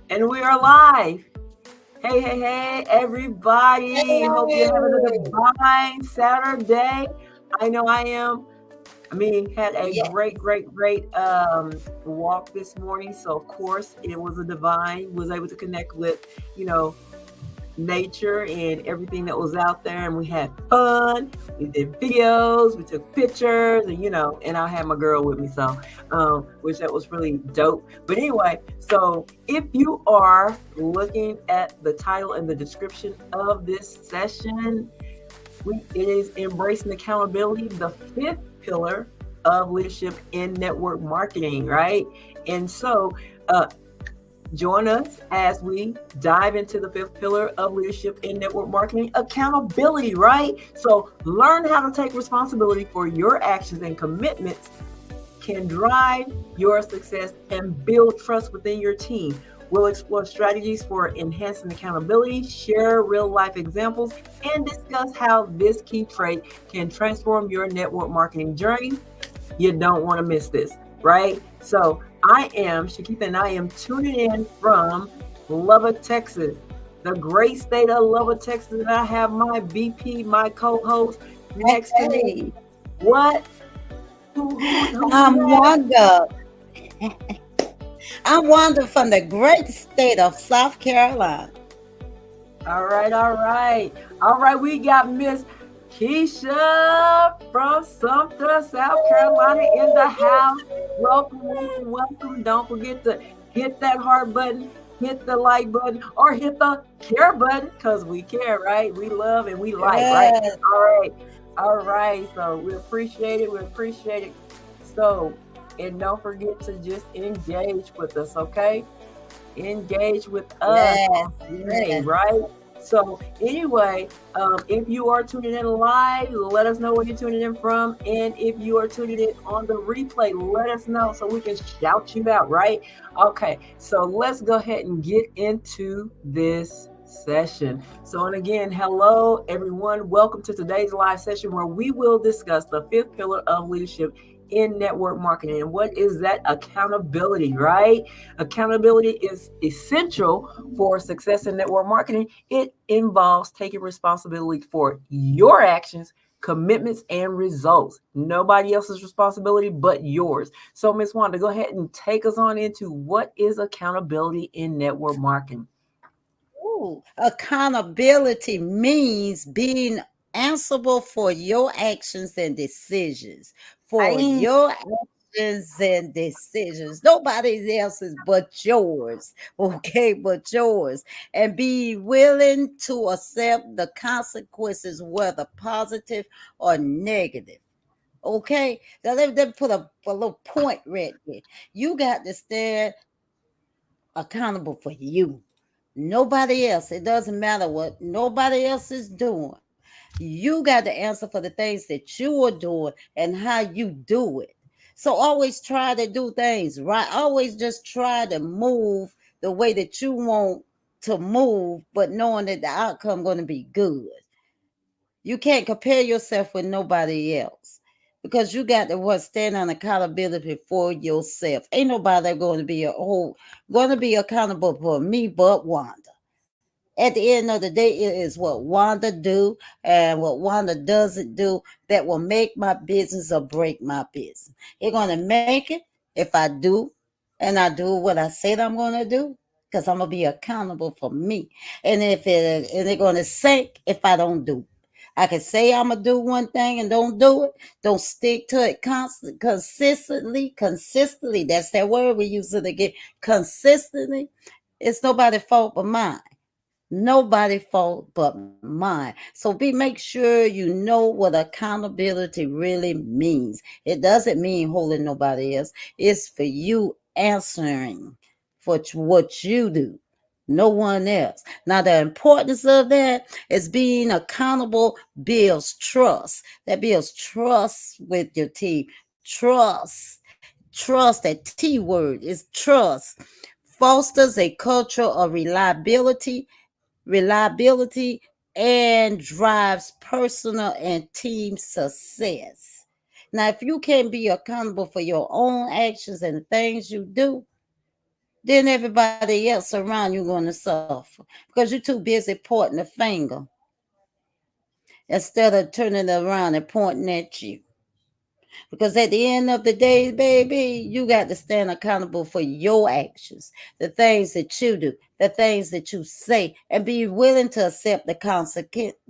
And we are live. Hey, hey, hey, everybody. Hope you're having a Hey, divine Saturday. I know I am. Had a yeah, great walk this morning. So, of course, it was a divine, was able to connect with, you know, nature and everything that was out there, and we had fun. We did videos, we took pictures, and I had my girl with me, so which that was really dope. But anyway, so if you are looking at the title and the description of this session, it is embracing accountability, the fifth pillar of leadership in network marketing, right? And so uh, join us as we dive into the fifth pillar of leadership in network marketing, accountability, right? So, learn how to take responsibility for your actions and commitments can drive your success and build trust within your team. We'll explore strategies for enhancing accountability, share real life examples, and discuss how this key trait can transform your network marketing journey. You don't want to miss this, right? So I am Shakitha, and I am tuning in from Lubbock, Texas, the great state of Lubbock, Texas. And I have my VP, my co-host next to me. hey, What? Who do we I'm have? Wanda. I'm Wanda from the great state of South Carolina. All right, all right. All right, we got Miss Keisha from Sumter, South Carolina in the house. Welcome, welcome, welcome. Don't forget to hit that heart button, hit the like button, or hit the care button because we care, right? We love and we like, right? Yes, All right. All right. So we appreciate it. We appreciate it. So, and don't forget to just engage with us, okay? Engage with us yes, on today, yes. right? So anyway, if you are tuning in live, let us know where you're tuning in from. And if you are tuning in on the replay, let us know so we can shout you out, right? Okay, so let's go ahead and get into this session. So, and again, hello everyone. Welcome to today's live session where we will discuss the fifth pillar of leadership in network marketing. And what is that? Accountability, right? Accountability is essential for success in network marketing. It involves taking responsibility for your actions, commitments, and results. Nobody else's responsibility but yours. So, Ms. Wanda, go ahead and take us on into what is accountability in network marketing. Ooh, accountability means being answerable for your actions and decisions. For I your actions and decisions. Nobody else's but yours. Okay, but yours. And be willing to accept the consequences, whether positive or negative. Okay, now let me put a little point right there. You got to stand accountable for you. Nobody else. It doesn't matter what nobody else is doing. You got to answer for the things that you are doing and how you do it. So always try to do things right. Always just try to move the way that you want to move, but knowing that the outcome going to be good. You can't compare yourself with nobody else because you got to what stand on accountability for yourself. Ain't nobody going to be accountable for me but Wanda. At the end of the day, it is what Wanda do and what Wanda doesn't do that will make my business or break my business. It's gonna make it if I do and I do what I said I'm gonna do because I'm gonna be accountable for me. And it's gonna sink if I don't do. I can say I'm gonna do one thing and don't do it. Don't stick to it consistently. That's that word we use it again. Consistently. It's nobody's fault but mine. Nobody fault but mine. So make sure you know what accountability really means. It doesn't mean holding nobody else. It's for you answering for what you do. No one else. Now, the importance of that is being accountable builds trust. That builds trust with your team. Trust, that T word is trust. Fosters a culture of reliability, and drives personal and team success. Now, if you can't be accountable for your own actions and the things you do, then everybody else around you going to suffer because you're too busy pointing the finger instead of turning it around and pointing at you. Because at the end of the day, baby, you got to stand accountable for your actions, the things that you do, the things that you say, and be willing to accept the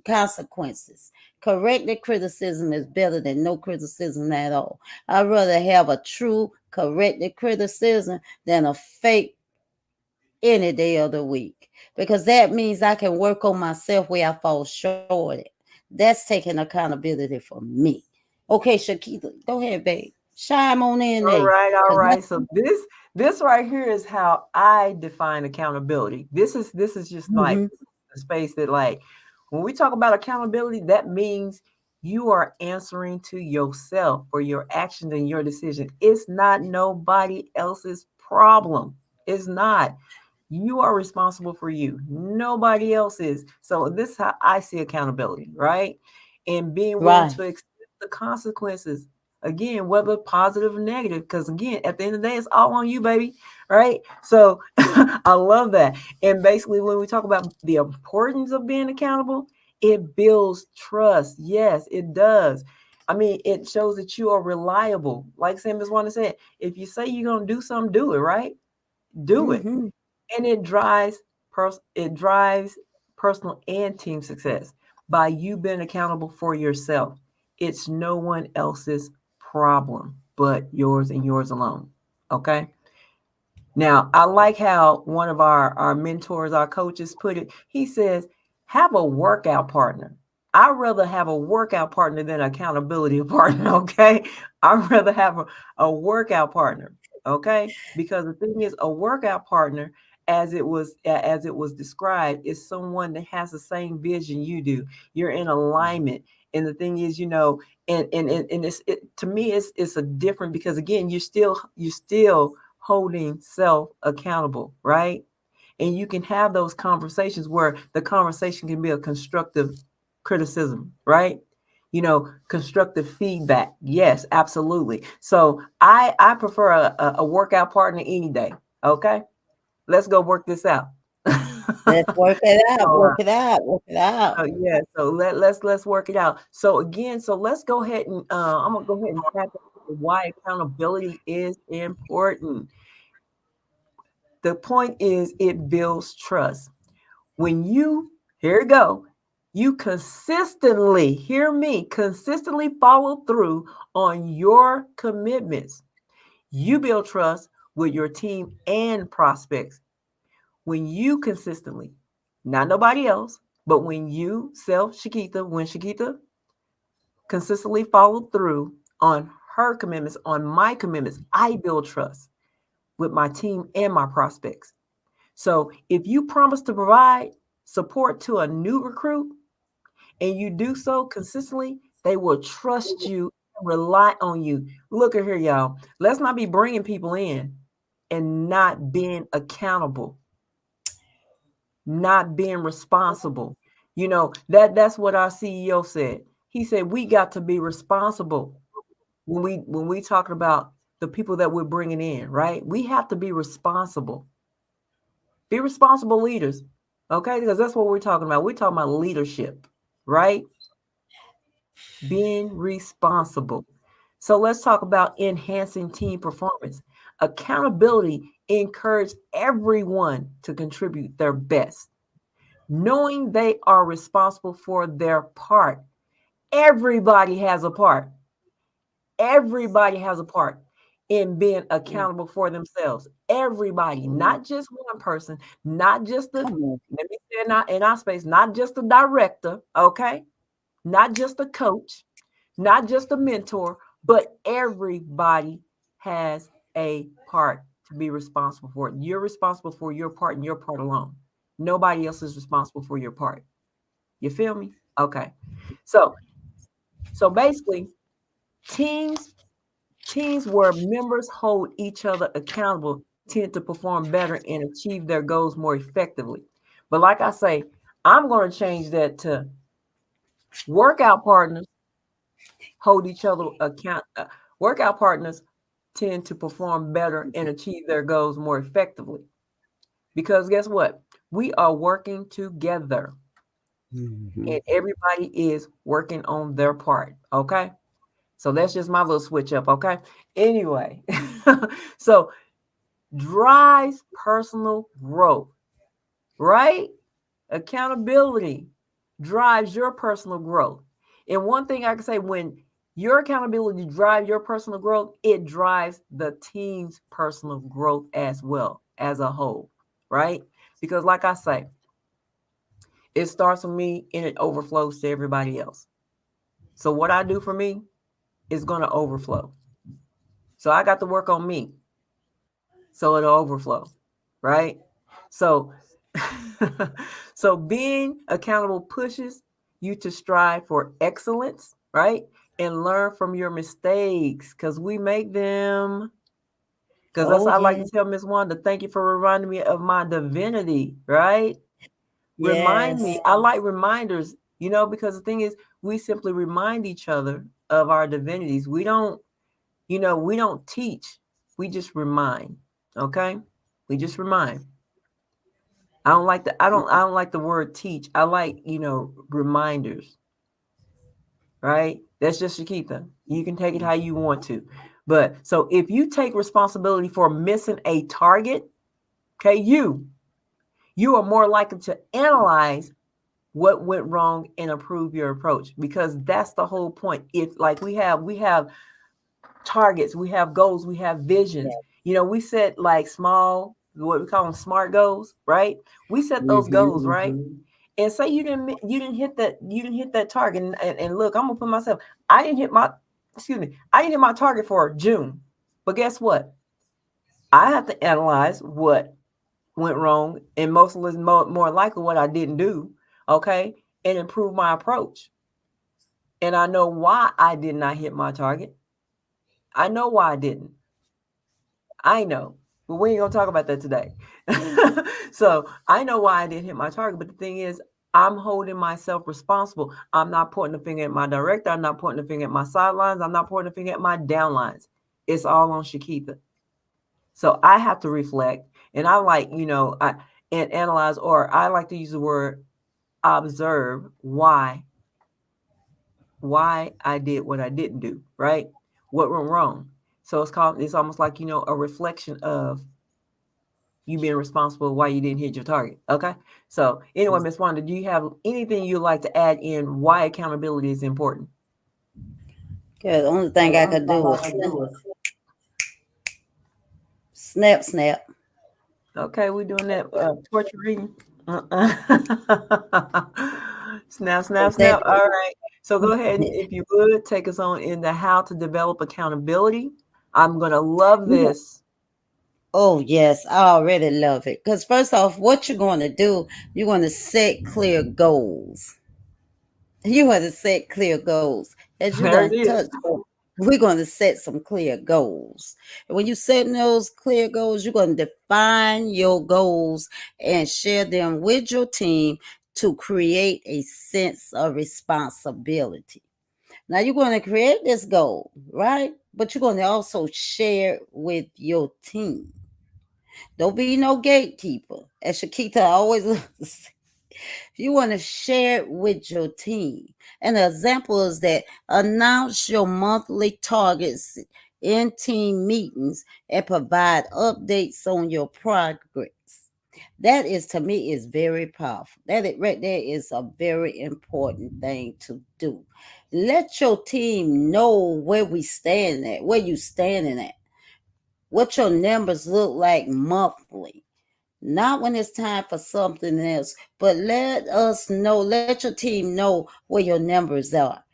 consequences. Corrected criticism is better than no criticism at all. I'd rather have a true corrected criticism than a fake any day of the week, because that means I can work on myself where I fall short at. That's taking accountability for me. Okay, Shakita, go ahead, babe. Chime on in All there. right, all Cause right. So this right here is how I define accountability. This is just like mm-hmm, a space that, like, when we talk about accountability, that means you are answering to yourself for your actions and your decision. It's not nobody else's problem. It's not. You are responsible for you. Nobody else is. So this is how I see accountability, right? And being willing right. to accept the consequences. Again, whether positive or negative, because again, at the end of the day, it's all on you, baby. Right. So I love that. And basically, when we talk about the importance of being accountable, it builds trust. Yes, it does. I mean, it shows that you are reliable. Like Sam is one said, if you say you're gonna do something, do it, right? Do it. Mm-hmm. And it drives personal and team success by you being accountable for yourself. It's no one else's problem but yours and yours alone. Okay. Now, I like how one of our mentors, our coaches put it. He says, have a workout partner. I'd rather have a workout partner than an accountability partner. Okay. I'd rather have a workout partner. Okay. Because the thing is, a workout partner, as it was described, is someone that has the same vision you do. You're in alignment. And the thing is, and to me, it's a different, because again, you're still holding self accountable, right? And you can have those conversations where the conversation can be a constructive criticism, right? Constructive feedback. Yes, absolutely. So I prefer a workout partner any day. Okay, let's go work this out. Let's work it out. so, Work it out. Work it out. yeah, so let's work it out. So again, so let's go ahead and I'm gonna go ahead and tap into why accountability is important. The point is, it builds trust. When you, here we go, you consistently, hear me, consistently follow through on your commitments, you build trust with your team and prospects. When you consistently, not nobody else, but when you, when Shakita consistently follow through on her commitments, on my commitments, I build trust with my team and my prospects. So if you promise to provide support to a new recruit and you do so consistently, they will trust you and rely on you. Look at here, y'all. Let's not be bringing people in and not being accountable, not being responsible. That's what our CEO said. He said we got to be responsible when we talking about the people that we're bringing in, right? We have to be responsible. Be responsible leaders, okay? Because that's what we're talking about. We're talking about leadership, right? Being responsible. So let's talk about enhancing team performance. Accountability encourages everyone to contribute their best, knowing they are responsible for their part. Everybody has a part. Everybody has a part in being accountable for themselves. Everybody, not just one person, not just the, Come on. let me say in our space, not just the director, okay? Not just a coach, not just a mentor, but everybody has a part to be responsible for. You're responsible for your part and your part alone. Nobody else is responsible for your part. You feel me? Okay. So basically, teams teams where members hold each other accountable tend to perform better and achieve their goals more effectively. But like I say, I'm going to change that to workout partners hold each other account. Workout partners tend to perform better and achieve their goals more effectively. Because guess what? We are working together Mhm. and everybody is working on their part. Okay. So that's just my little switch up. Okay. Anyway, so drives personal growth, right? Accountability drives your personal growth. And one thing I can say, when your accountability drives your personal growth, it drives the team's personal growth as well as a whole, right? Because, like I say, it starts with me and it overflows to everybody else. So, what I do for me is going to overflow. So, I got to work on me so it'll overflow, right? So, so being accountable pushes you to strive for excellence, right? And learn from your mistakes because we make them. Because that's Oh, I like yeah. to tell Miss Wanda, thank you for reminding me of my divinity, right? Remind me. Yes. I like reminders, because the thing is, we simply remind each other of our divinities. We don't teach, we just remind. Okay? We just remind. I don't like the word teach. I like, reminders, right? That's just Shakita. You can take it how you want to. But so if you take responsibility for missing a target, okay, you are more likely to analyze what went wrong and improve your approach, because that's the whole point. If, like, we have targets, we have goals, we have visions. We set like small, what we call them, smart goals, right? We set those goals, right? And say you didn't hit that target, and look, I'm gonna put myself. I didn't hit my, excuse me, I didn't hit my target for June, but guess what? I have to analyze what went wrong, and mostly more likely what I didn't do, okay, and improve my approach. And I know why I did not hit my target. I know why I didn't. I know, but we ain't gonna talk about that today. So I know why I didn't hit my target. But the thing is, I'm holding myself responsible. I'm not pointing the finger at my director. I'm not pointing the finger at my sidelines. I'm not pointing the finger at my downlines. It's all on Shakita. So I have to reflect, and I like, and analyze, or I like to use the word observe why I did what I didn't do, right? What went wrong. So it's almost like, a reflection of you being responsible why you didn't hit your target. Okay. So anyway, Miss Wanda, do you have anything you'd like to add in why accountability is important? Okay, the only thing I could do is snap, snap. Okay, we're doing that torture reading. Snap, snap, That snap. All right. So go ahead and, if you would, take us on into how to develop accountability. I'm gonna love this. Oh, yes, I already love it. Because, first off, what you're going to do, you're going to set clear goals. You want to set clear goals. As you There done it is. touched on, we're going to set some clear goals. And when you set those clear goals, you're going to define your goals and share them with your team to create a sense of responsibility. Now, you're going to create this goal, right? But you're going to also share with your team. Don't be no gatekeeper. As Shakita always says, you want to share it with your team. An example is that announce your monthly targets in team meetings and provide updates on your progress. That is, to me, is very powerful. Right there is a very important thing to do. Let your team know where we stand at, where you standing at, what your numbers look like monthly, not when it's time for something else, but let your team know where your numbers are.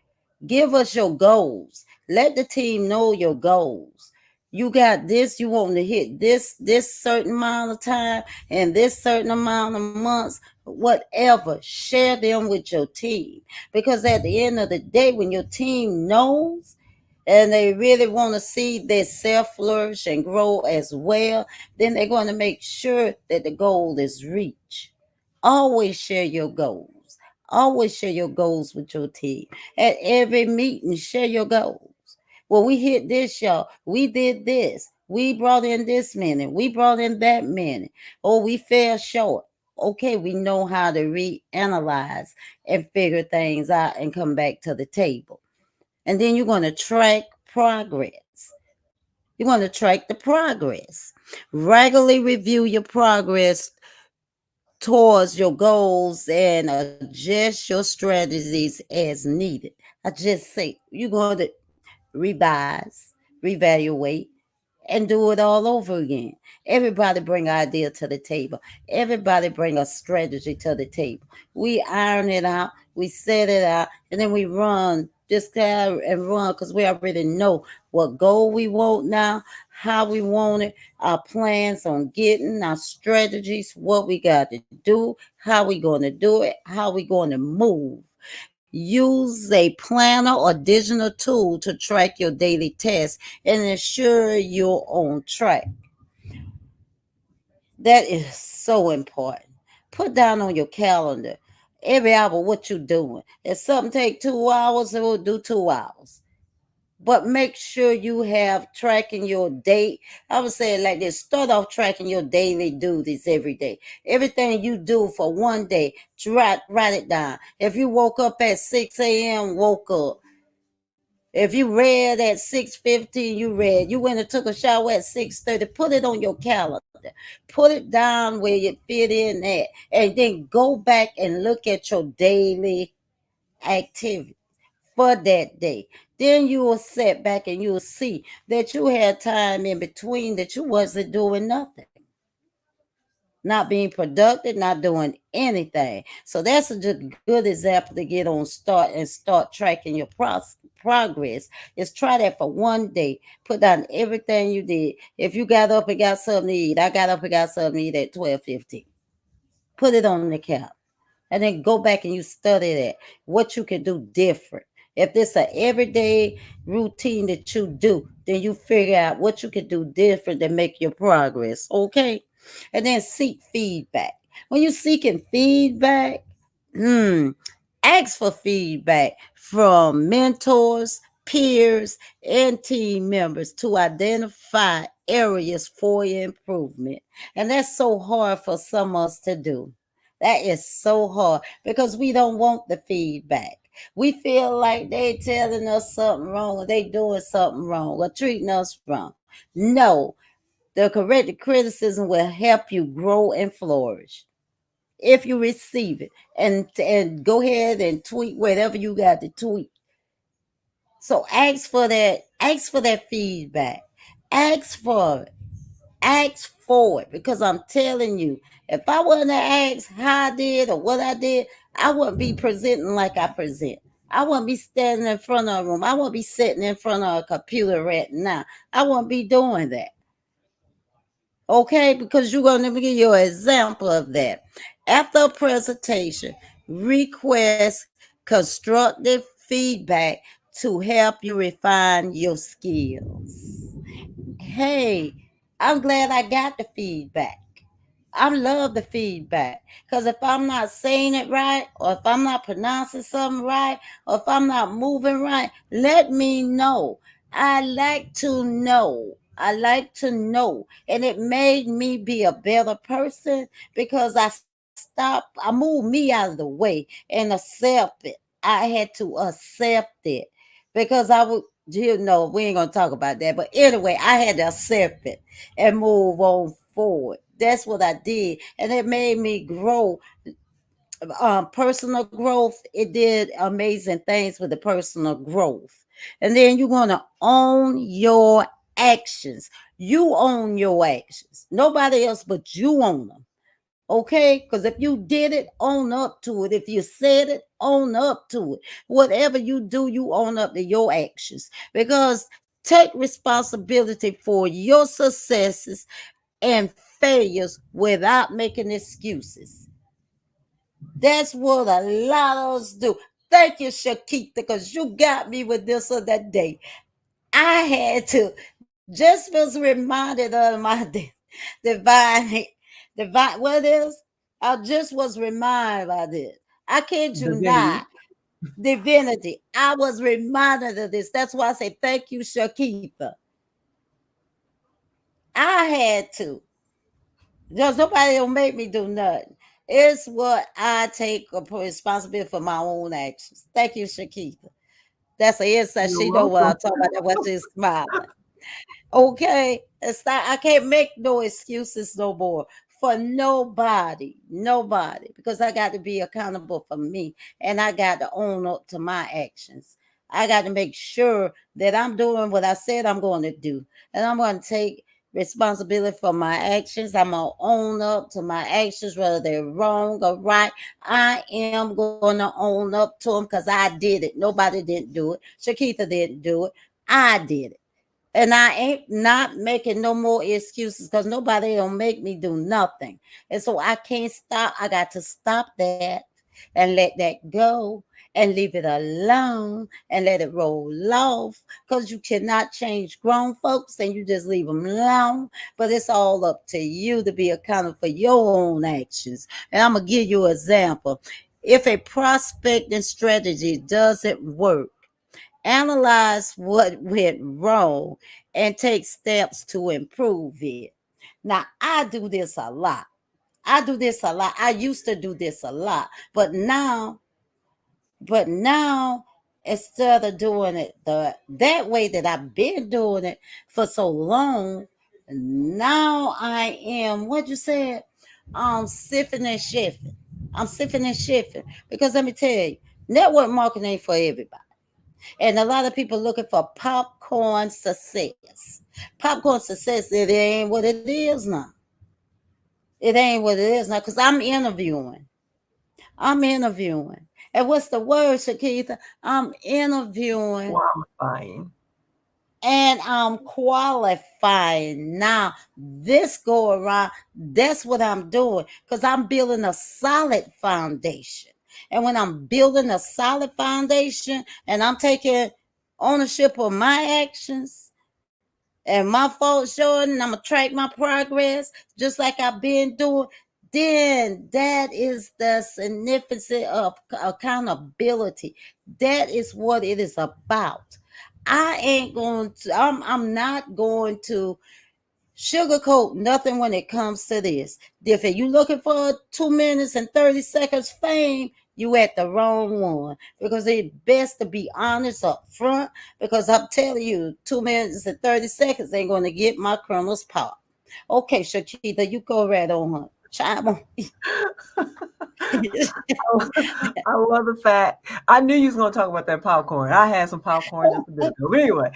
Give us your goals. Let the team know your goals. You got this, you want to hit this certain amount of time and this certain amount of months, whatever. Share them with your team. Because at the end of the day, when your team knows and they really want to see their self flourish and grow as well, then they're going to make sure that the goal is reached. Always share your goals. Always share your goals with your team. At every meeting, share your goals. Well, we hit this show. We did this. We brought in this many. We brought in that many. Oh, we fell short. Okay, we know how to reanalyze and figure things out and come back to the table. And then you're going to track progress. You want to track the progress. Regularly review your progress towards your goals and adjust your strategies as needed. I just say you're going to revise, reevaluate, and do it all over again. Everybody bring an idea to the table. Everybody bring a strategy to the table. We iron it out, we set it out, and then we run just kind and run because we already know what goal we want now, how we want it, our plans on getting, our strategies, what we got to do, how we going to do it, how we going to move. Use a planner or digital tool to track your daily tasks and ensure you're on track. That is so important. Put down on your calendar every hour what you're doing. If something take 2 hours, it will do 2 hours. But make sure you have tracking your date. I would say it like this: start off tracking your daily duties every day. Everything you do for one day, write it down. If you woke up at 6 a.m., woke up. If you read at 6:15, you read. You went and took a shower at 6:30. Put it on your calendar. Put it down where you fit in at, and then go back and look at your daily activity for that day. Then you will sit back and you will see that you had time in between that you wasn't doing nothing, not being productive, not doing anything. So that's a good example to get on start and start tracking your progress. Is try that for one day. Put down everything you did. If you got up and got something to eat, I got up and got something to eat at 12:15. Put it on the cap and then go back and you study that what you can do different. If this a everyday routine that you do, then you figure out what you can do different to make your progress. Okay, and then seek feedback. When you're seeking feedback, hmm, ask for feedback from mentors, peers, and team members to identify areas for improvement. And that's so hard for some of us to do. That is so hard because we don't want the feedback. We feel like they telling us something wrong or they doing something wrong or treating us wrong. No, the corrective criticism will help you grow and flourish if you receive it. And go ahead and tweet whatever you got to tweet. So ask for that feedback. Ask for it. Ask for it because I'm telling you, if I wasn't to ask how I did or what I did, I wouldn't be presenting like I present. I wouldn't be standing in front of a room. I wouldn't be sitting in front of a computer right now. I wouldn't be doing that. Okay, because you're going to give you an example of that. After a presentation, request constructive feedback to help you refine your skills. Hey, I'm glad I got the feedback. I love the feedback because if I'm not saying it right, or if I'm not pronouncing something right, or if I'm not moving right, let me know. I like to know. I like to know. And it made me be a better person because I moved me out of the way and accept it. I had to accept it because I would, we ain't gonna talk about that. But anyway, I had to accept it and move on forward. That's what I did, and it made me grow. Personal growth. It did amazing things with the personal growth, and then you're gonna own your actions. You own your actions. Nobody else but you own them. Okay? Because if you did it, own up to it. If you said it, own up to it. Whatever you do, you own up to your actions. Because take responsibility for your successes and failures without making excuses. That's what a lot of us do. Thank you, Shakita, because you got me with this on that day. I had to just was reminded of my divine, divine. What is? I just was reminded by this. I kid you not. Divinity. divinity. I was reminded of this. That's why I say thank you, Shakitha. I had to. Just nobody don't make me do nothing. It's what I take responsibility for my own actions. Thank you, Shakitha. That's an insight. You're She know what I'm welcome. talking about. That's why she's smiling. Okay, it's not, I can't make no excuses no more for nobody, nobody, because I got to be accountable for me, and I got to own up to my actions. I got to make sure that I'm doing what I said I'm going to do, and I'm going to take responsibility for my actions. I'm going to own up to my actions, whether they're wrong or right. I am going to own up to them because I did it. Nobody didn't do it. Shakitha didn't do it. I did it. And I ain't not making no more excuses because nobody don't make me do nothing. And so I can't stop. I got to stop that and let that go and leave it alone and let it roll off because you cannot change grown folks and you just leave them alone. But it's all up to you to be accountable for your own actions. And I'm going to give you an example. If a prospecting strategy doesn't work, analyze what went wrong and take steps to improve it. Now, I do this a lot. I do this a lot. I used to do this a lot, but now instead of doing it that way that I've been doing it for so long, now I am what you said, sifting and shifting. I'm sifting and shifting because let me tell you, network marketing ain't for everybody. And a lot of people looking for popcorn success. Popcorn success, it ain't what it is now. It ain't what it is now because I'm interviewing. I'm interviewing. And what's the word, Shakitha? I'm interviewing Qualifying. and I'm qualifying now. This go around, that's what I'm doing because I'm building a solid foundation. And when I'm building a solid foundation and I'm taking ownership of my actions and my fault showing, and I'm gonna track my progress just like I've been doing, then that is the significance of accountability. That is what it is about. I ain't going to, I'm not going to sugarcoat nothing when it comes to this. If you looking for 2 minutes and 30 seconds fame, you at the wrong one because it's best to be honest up front because I'm telling you 2 minutes and 30 seconds ain't going to get my kernels pop. Okay, Shakita, you go right on. Chime on. I love the fact. I knew you was going to talk about that popcorn. I had some popcorn just a bit ago. But anyway.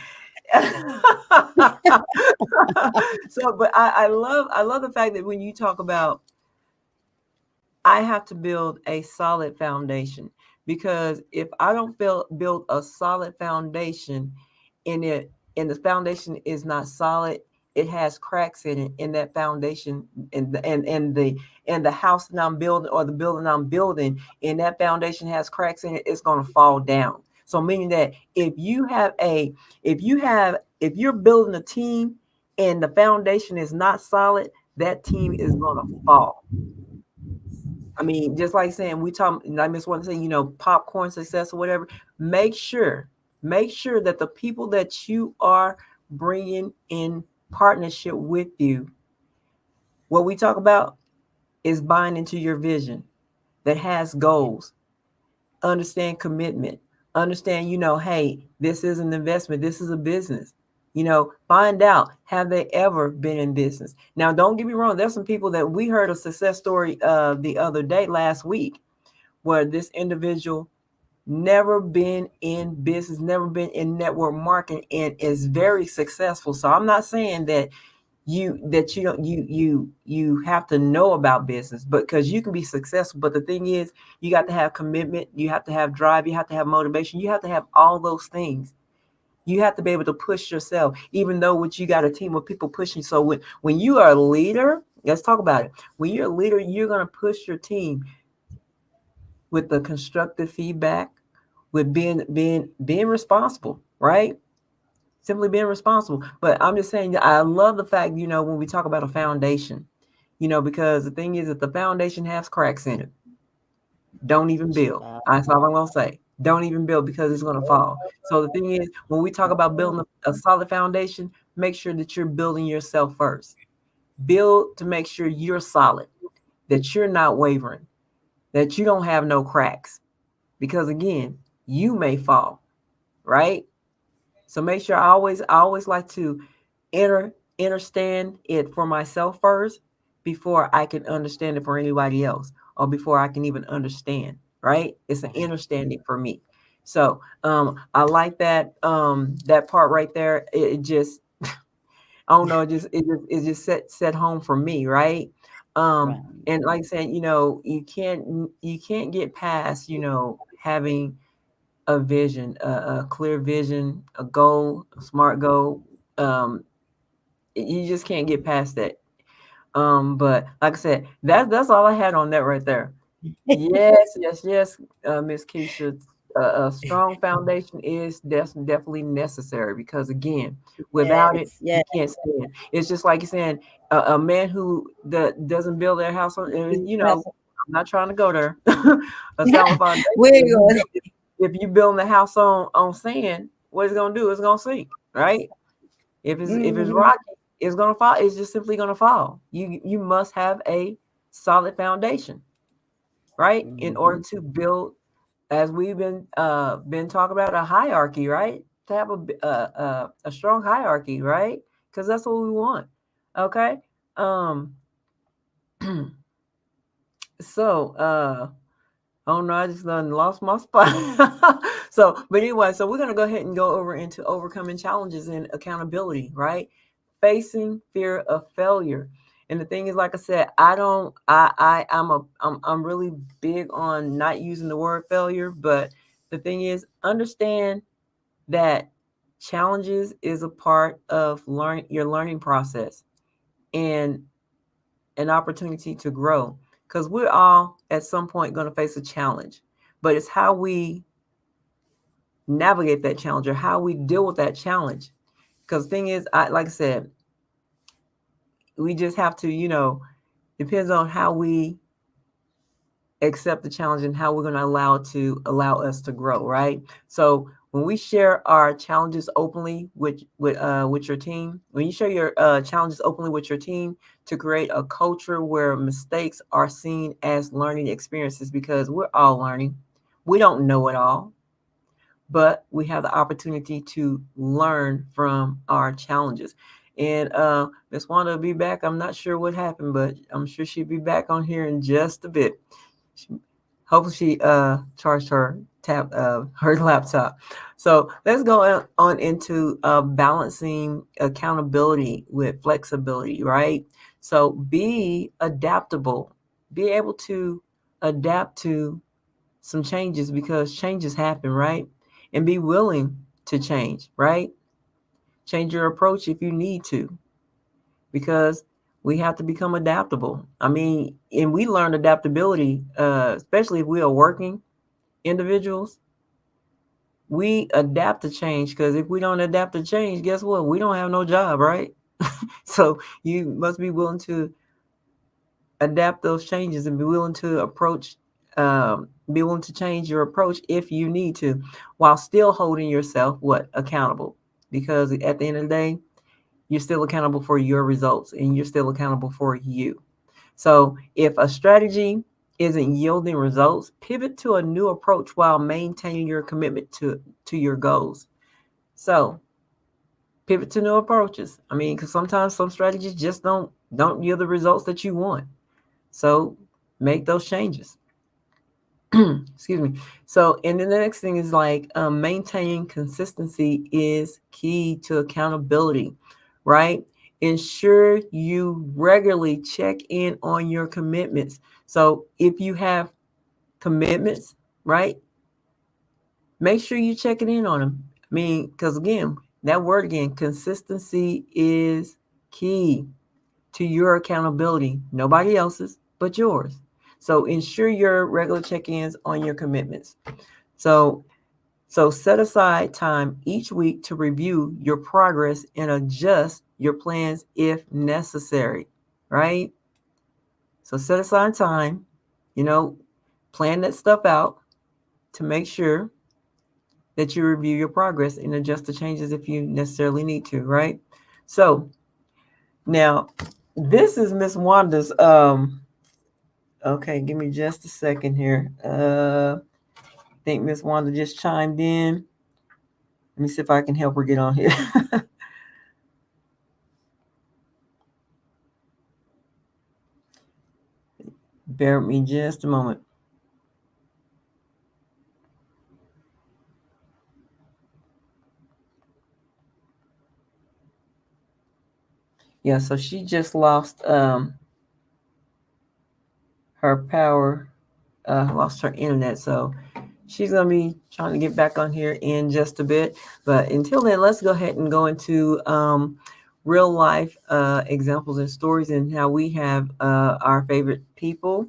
So, but I love the fact that when you talk about, I have to build a solid foundation, because if I don't build a solid foundation in it, and the foundation is not solid, it has cracks in it, in that foundation, and the house that I'm building, or the building I'm building, and that foundation has cracks in it, it's going to fall down. So meaning that if you're building a team and the foundation is not solid, that team is going to fall. I mean, just like saying we talk, I just want to say, popcorn success or whatever. Make sure that the people that you are bringing in partnership with you, what we talk about is buying into your vision, that has goals, understand commitment, understand, hey, this is an investment, this is a business. Find out, have they ever been in business? Now, don't get me wrong, there's some people that we heard a success story the other day, last week, where this individual never been in business, never been in network marketing, and is very successful. So I'm not saying that you don't you have to know about business, but because you can be successful. But the thing is, you got to have commitment, you have to have drive, you have to have motivation, you have to have all those things. You have to be able to push yourself, even though what you got a team of people pushing. So when you are a leader, let's talk about it. When you're a leader, you're going to push your team with the constructive feedback, with being responsible, right? Simply being responsible. But I'm just saying that I love the fact, when we talk about a foundation, because the thing is, if the foundation has cracks in it, don't even build. That's all I'm gonna say. Don't even build because it's going to fall. So the thing is, when we talk about building a solid foundation, make sure that you're building yourself first. Build to make sure you're solid, that you're not wavering, that you don't have no cracks. Because again, you may fall, right? So make sure I always like to enter understand it for myself first before I can understand it for anybody else or before I can even understand, right? It's an understanding for me. So I like that part right there. It just I don't know, it just set home for me, right? Right. And like I said, you can't get past, having a vision, a clear vision, a goal, a smart goal. Um, you just can't get past that. But like I said, that's all I had on that right there. Yes, yes, yes, Miss Keisha. A strong foundation is definitely necessary because again, without it, Yes, you yes. can't stand. It's just like you're saying, a man who doesn't build their house on, and, I'm not trying to go there. A solid foundation. We're If you going. build, if you building the house on sand, what it's gonna do? It's gonna sink, right? If it's Mhm. rocky, it's gonna fall. It's just simply gonna fall. You must have a solid foundation, right? In order Mhm. to build, as we've been talking about, a hierarchy, right? To have a strong hierarchy, right? Because that's what we want. Okay. Um. So oh no, I just done lost my spot. But anyway, so we're gonna go ahead and go over into overcoming challenges and accountability, right? Facing fear of failure. And the thing is, like I said, I don't I'm really big on not using the word failure, but the thing is, understand that challenges is a part of your learning process and an opportunity to grow, because we're all at some point going to face a challenge, but it's how we navigate that challenge or how we deal with that challenge. Because the thing is, like I said, we just have to, depends on how we accept the challenge and how we're going to allow us to grow, right? So when we share our challenges openly with your team, when you share your challenges openly with your team, to create a culture where mistakes are seen as learning experiences, because we're all learning. We don't know it all, but we have the opportunity to learn from our challenges. And Miss Wanda will be back. I'm not sure what happened, but I'm sure she'll be back on here in just a bit. Hopefully she charged her laptop. So let's go on into balancing accountability with flexibility, right? So be adaptable, be able to adapt to some changes because changes happen, right? And be willing to change, right? Change your approach if you need to, because we have to become adaptable. I mean, and we learn adaptability, especially if we are working individuals. We adapt to change, because if we don't adapt to change, guess what? We don't have no job, right? So you must be willing to adapt those changes and be willing to be willing to change your approach if you need to, while still holding yourself accountable. Because at the end of the day, you're still accountable for your results and you're still accountable for you. So if a strategy isn't yielding results, pivot to a new approach while maintaining your commitment to your goals. So pivot to new approaches. I mean, because sometimes some strategies just don't yield the results that you want. So make those changes. Excuse me. So, and then the next thing is like maintaining consistency is key to accountability, right? Ensure you regularly check in on your commitments. So, if you have commitments, right, make sure you checking in on them. I mean, because again, that word again, consistency is key to your accountability, nobody else's but yours. So ensure your regular check-ins on your commitments. So set aside time each week to review your progress and adjust your plans if necessary, right? So set aside time, you know, plan that stuff out to make sure. that you review your progress and adjust the changes if you necessarily need to, right? So now this is Miss Wanda's okay, give me just a second here. I think Miss Wanda just chimed in. Let me see if I can help her get on here. Bear with me just a moment. Yeah, so she just lost her power, lost her internet. So she's gonna be trying to get back on here in just a bit. But until then, let's go ahead and go into real life examples and stories and how we have our favorite people.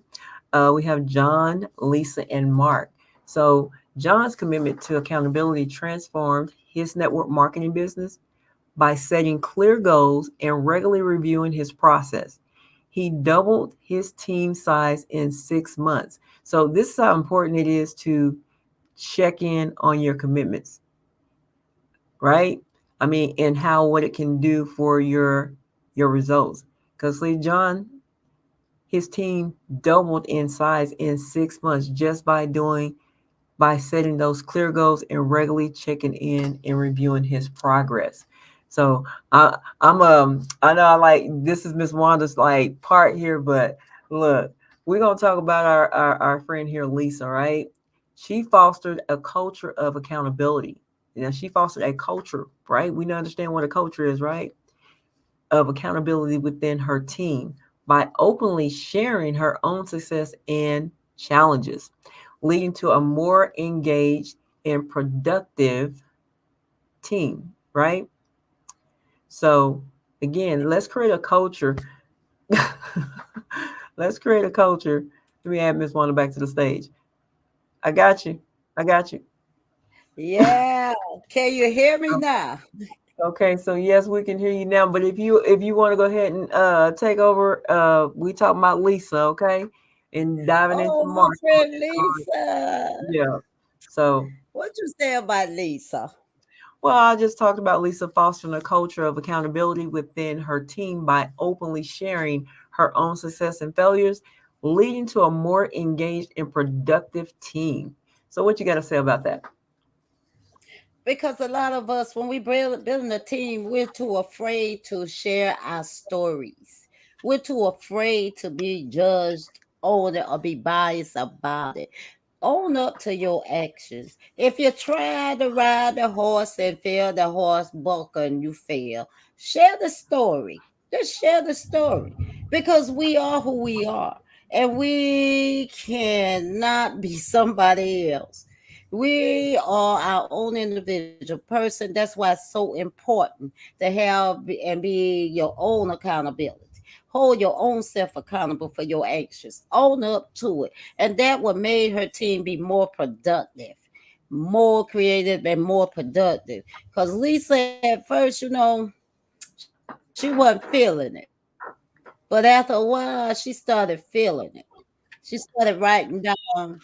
We have John, Lisa, and Mark. So John's commitment to accountability transformed his network marketing business by setting clear goals and regularly reviewing his process. He doubled his team size in 6 months. So this is how important it is to check in on your commitments, right? I mean, and how what it can do for your results. Because see, John, his team doubled in size in 6 months just by setting those clear goals and regularly checking in and reviewing his progress. So I know I like this is Miss Wanda's like part here, but look, we're gonna talk about our friend here, Lisa, right? She fostered a culture of accountability. You know, she fostered a culture, right? We understand what a culture is, right? Of accountability within her team by openly sharing her own success and challenges, leading to a more engaged and productive team, right? So, again, let's create a culture. Let's create a culture. Let me add Miss Wanda back to the stage. I got you. I got you. Yeah. Can you hear me now? Okay, so yes, we can hear you now. But if you want to go ahead and take over, we talking about Lisa, okay, and diving into Oh, my Mark. friend Lisa. Yeah. So, What you say about Lisa? well, I just talked about Lisa fostering a culture of accountability within her team by openly sharing her own success and failures, leading to a more engaged and productive team. So, what you got to say about that? Because a lot of us, when we building a team, we're too afraid to share our stories. We're too afraid to be judged on it or be biased about it. Own up to your actions. If you try to ride the horse and fail, the horse buckle and you fail, share the story. Just share the story because we are who we are and we cannot be somebody else. We are our own individual person. That's why it's so important to have and be your own accountability. Hold your own self accountable for your actions. Own up to it. And that what made her team be more productive, more creative, and more productive. Because Lisa, at first, she wasn't feeling it. But after a while, she started feeling it. She started writing down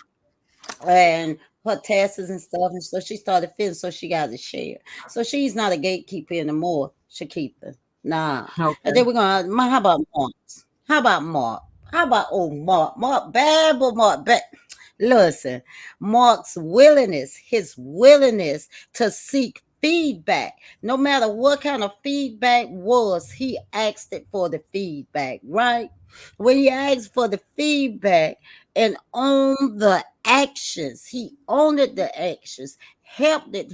and her tasks and stuff, and so she started feeling so she got to share. So she's not a gatekeeper anymore, Shakita. Nah. And Okay. then we're gonna how about Mark? How about Mark? How about old Mark? Mark bad, but Mark bad. Listen, Mark's willingness, his willingness to seek feedback, no matter what kind of feedback was, he asked it for the feedback, right? When he asked for the feedback and owned the actions, he owned the actions, helped it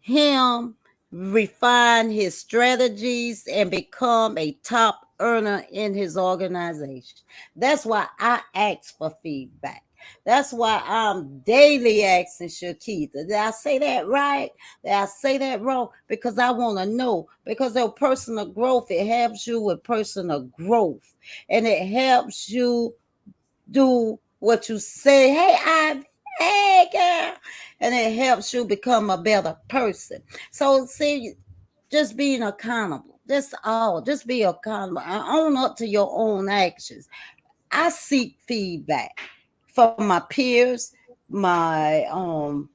him refine his strategies and become a top earner in his organization. That's why I ask for feedback. That's why I'm daily asking Shakita. Did I say that right? Did I say that wrong? Because I want to know. Because of personal growth, it helps you with personal growth. And it helps you do what you say. Hey, hey, girl. And it helps you become a better person. So, see, just being accountable. That's all. Just be accountable and own up to your own actions. I seek feedback from my peers. my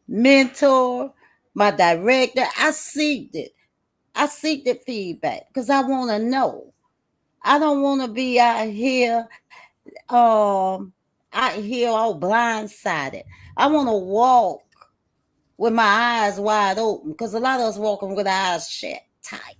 mentor, my director. I seek the feedback because I want to know. I don't want to be um out here all blindsided. I want to walk with my eyes wide open because a lot of us walking with our eyes shut tight.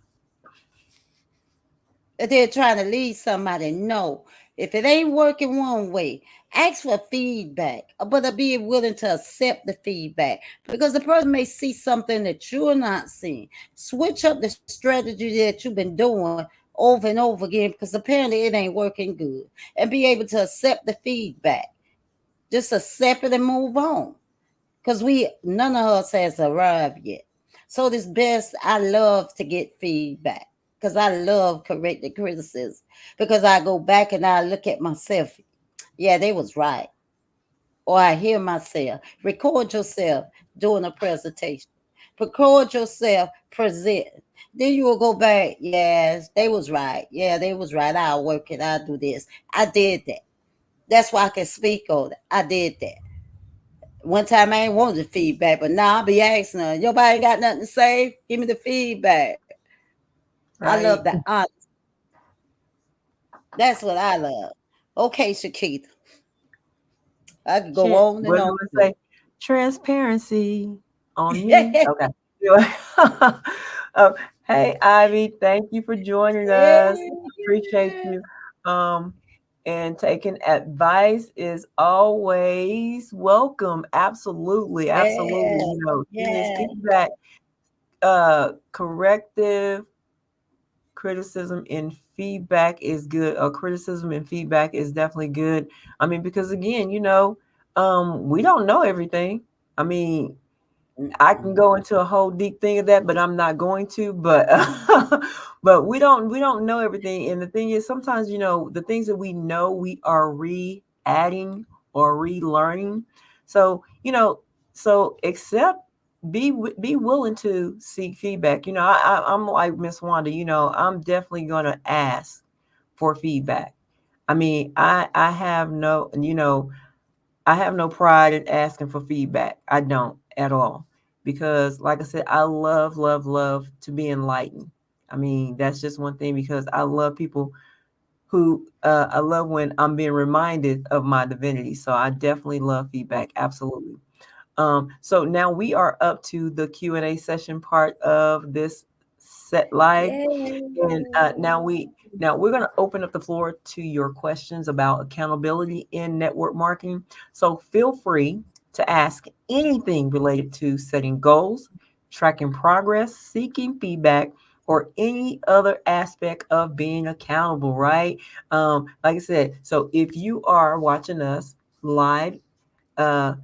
They're trying to lead somebody. No, if it ain't working one way, ask for feedback, but be willing to accept the feedback because the person may see something that you're not seeing. Switch up the strategy that you've been doing over and over again because apparently it ain't working good, and be able to accept the feedback. Just accept it and move on because we none of us has arrived yet. So this best I love to get feedback because I love corrective criticism because I go back and I look at myself. Yeah, they was right. Or I hear myself. Record yourself doing a presentation. Record yourself present. Then you will go back. Yes, they was right. Yeah, they was right. I'll work it. I'll do this. I did that. That's why I can speak on it. I did that. One time I ain't wanted the feedback, but now I'll be asking her, nobody ain't got nothing to say? Give me the feedback. I love Right. the honest. That's what I love. Okay, Shakita. I could go on and What on. do I say? Transparency on me. Okay. Anyway. um, hey, Ivy, thank you for joining us. Appreciate you. Um, and taking advice is always welcome. Absolutely, absolutely. Yeah, You know, giving this yeah, feedback, corrective criticism and feedback is good. Criticism and feedback is definitely good. I mean, because again, we don't know everything. I mean, I can mm-mm. go into a whole deep thing of that, but I'm not going to. But but we don't know everything. And the thing is, sometimes the things that we know, we are re-adding or relearning. So so accept, be willing to seek feedback. I'm like Miss Wanda. I'm definitely gonna ask for feedback. I mean, I have no pride in asking for feedback. I don't at all. Because, like I said, I love, love, love to be enlightened. I mean, that's just one thing because I love people I love when I'm being reminded of my divinity. So I definitely love feedback. Absolutely. So now we are up to the Q&A session part of this set live. And Yeah. now we're going to open up the floor to your questions about accountability in network marketing. So feel free to ask anything related to setting goals, tracking progress, seeking feedback, or any other aspect of being accountable, right? Like I said, so if you are watching us live, uh,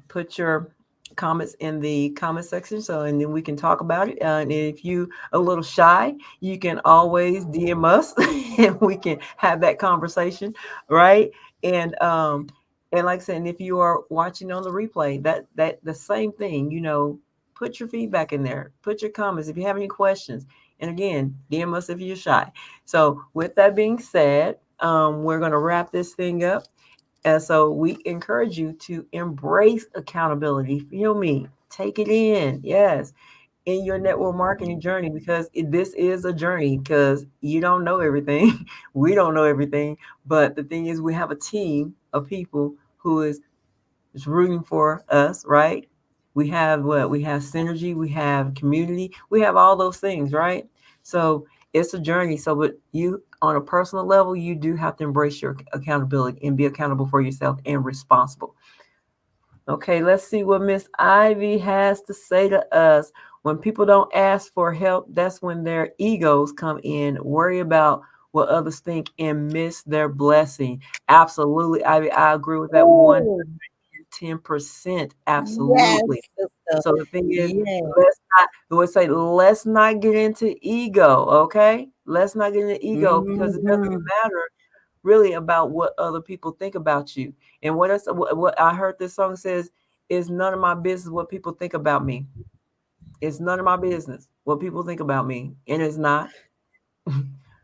put your comments in the comment section, so and then we can talk about it. And if you a little shy, you can always DM us and we can have that conversation, right? And um and like I said, and if you are watching on the replay, that the same thing, put your feedback in there, put your comments if you have any questions, and again, DM us if you're shy. So with that being said, we're going to wrap this thing up. And so we encourage you to embrace accountability. Feel me? Take it in. Yes. In your network marketing journey, because this is a journey, because you don't know everything. We don't know everything. But the thing is, we have a team of people who is rooting for us, right? We have what? We have synergy, we have community, we have all those things, right? So it's a journey. So, but you, on a personal level, you do have to embrace your accountability and be accountable for yourself and responsible. Okay, let's see what Miss Ivy has to say to us. When people don't ask for help, that's when their egos come in, worry about what others think, and miss their blessing. Absolutely, Ivy, I agree with that one. Oh, 10%. yes, Absolutely. sister. So the thing is, Yeah. we would say, let's not get into ego, okay? Let's not get into ego because it doesn't Hmm. matter really about what other people think about you. And what I heard this song says is none of my business what people think about me. It's none of my business what people think about me. And it's not.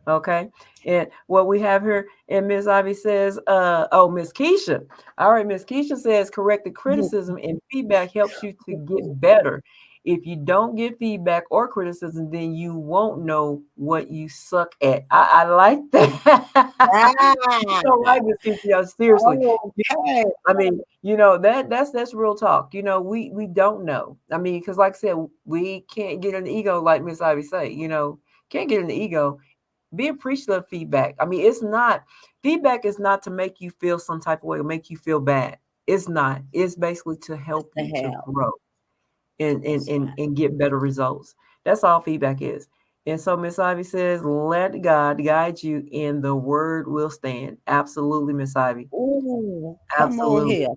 Okay. And what we have here, and Miss Ivy says, Miss Keisha. All right, Miss Keisha says corrected criticism and feedback helps you to get better. If you don't get feedback or criticism, then you won't know what you suck at. I like that. You Ah, know, right, Miss Keisha, seriously. okay. I mean, that's real talk. We don't know. I mean, because like I said, we can't get an ego like Miss Ivy say. Can't get an ego. Be appreciative of feedback. I mean, feedback is not to make you feel some type of way or make you feel bad. It's not. It's basically to Just help to you to have. grow and and That's and, right. and get better results. That's all feedback is. And so Miss Ivy says, let God guide you and the word will stand. Absolutely, Miss Ivy. Ooh, come on Absolutely. here.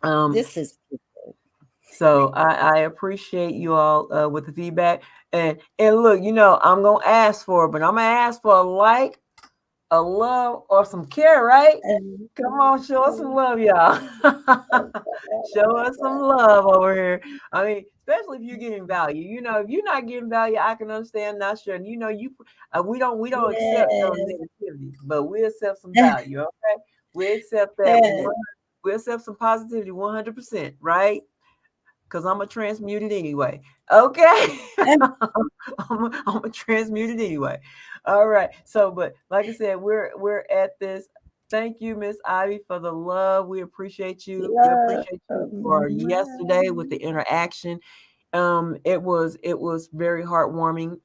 Um, This is so I appreciate you all with the feedback. And look, I'm gonna ask for it, but I'm gonna ask for a like, a love, or some care, right? Come on, show us some love, y'all. Show us some love over here. I mean, especially if you're getting value. If you're not getting value, I can understand, not sure. And we don't accept no yes. negativity, but we accept some value. Okay, we accept that one. We accept some positivity 100%, right? Because I'm gonna transmute it anyway. Okay, I'm gonna transmute it anyway. All right. So, but like I said, we're at this. Thank you, Miss Ivy, for the love. We appreciate you. We Love appreciate you for yesterday with the mine. interaction. It was very heartwarming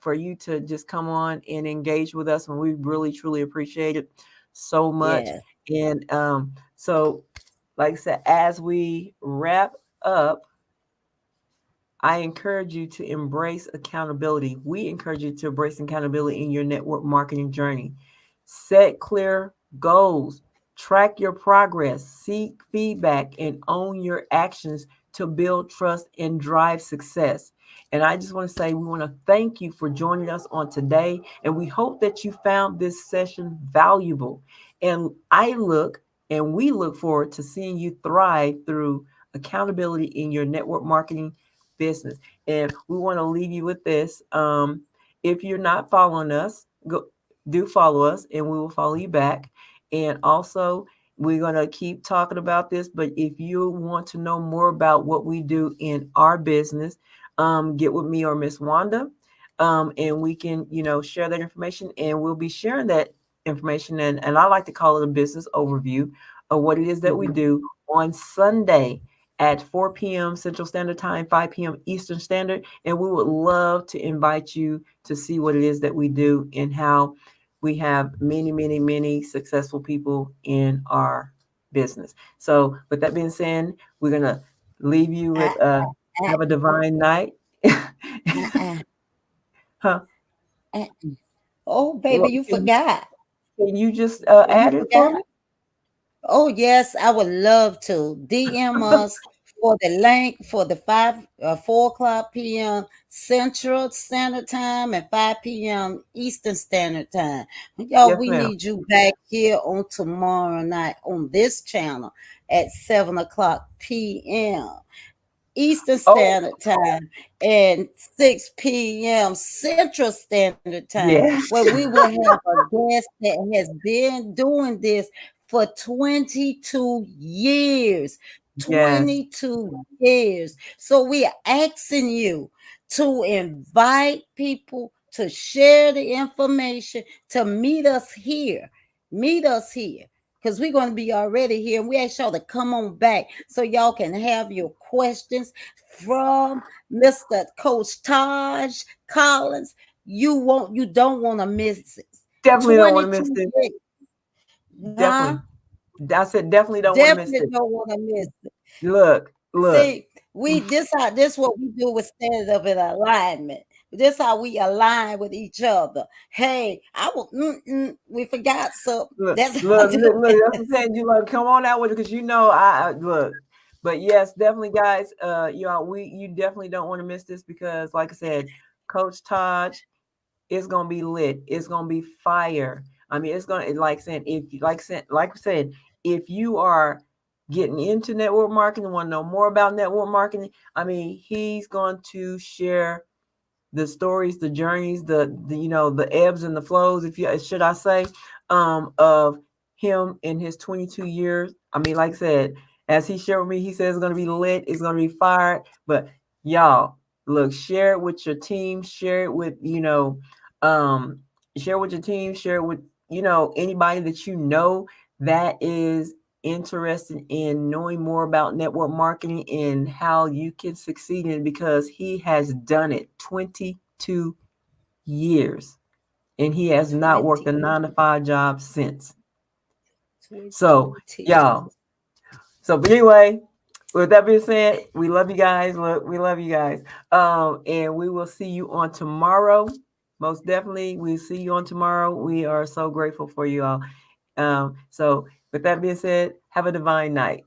for you to just come on and engage with us, and we really truly appreciate it so much. Yes. And so, like I said, as we wrap up, I encourage you to embrace accountability. We encourage you to embrace accountability in your network marketing journey. Set clear goals, track your progress, seek feedback, and own your actions to build trust and drive success. And I just want to say, we want to thank you for joining us on today. And we hope that you found this session valuable. And we look forward to seeing you thrive through accountability in your network marketing business. And we want to leave you with this. If you're not following us, do follow us and we will follow you back. And also, we're going to keep talking about this. But if you want to know more about what we do in our business, get with me or Miss Wanda. And we can, share that information and we'll be sharing that information. And I like to call it a business overview of what it is that we Mhm. do on Sunday at 4 p.m. Central Standard Time, 5 p.m. Eastern Standard. And we would love to invite you to see what it is that we do and how we have many, many, many successful people in our business. So, with that being said, we're going to leave you I, with I, have a divine night. I, Huh? I, oh, baby, Well, you forgot. can you just You add it for forgot. me? Oh, yes, I would love to. DM us for the link for the 4 o'clock p.m. Central Standard Time and 5 p.m. Eastern Standard Time. Y'all, Yes, we ma'am. need you back here on tomorrow night on this channel at 7 o'clock p.m. Eastern Oh, Standard Time and 6 p.m. Central Standard Time, where yes. we will have a guest that has been doing this for 22 years. Yes. 22 years. So we are asking you to invite people to share the information, to meet us here. Meet us here because we're going to be already here. And we ask y'all to come on back so y'all can have your questions from Mr. Coach Taj Collins. You don't want to miss it. Definitely don't want to miss 22 this. years. Huh? Definitely. I said definitely don't want to miss Definitely this. don't want to miss it. Look. See, this what we do with standing up in alignment. This how we align with each other. Hey, we forgot something. Look, That's how look, I do look, look. That's what I'm this. saying. You like come on out with it because I look. But yes, definitely, guys. You definitely don't want to miss this because, like I said, Coach Todd is gonna be lit. It's gonna be fire. I mean, it's gonna like I said, if you are getting into network marketing, want to know more about network marketing, I mean, he's going to share the stories, the journeys, the you know, the ebbs and the flows, if you should I say, of him in his 22 years. I mean, like I said, as he shared with me, he says it's gonna be lit, it's gonna be fired. But y'all, look, share it with your team, share it with, um, share with your team, share it with, anybody that you know that is interested in knowing more about network marketing and how you can succeed in it, because he has done it 22 years and he has not worked a 9 to 5 job since. So, 22. y'all. So, but anyway, with that being said, we love you guys. Look, we love you guys. And we will see you on tomorrow. Most definitely, we'll see you on tomorrow. We are so grateful for you all. So, with that being said, have a divine night.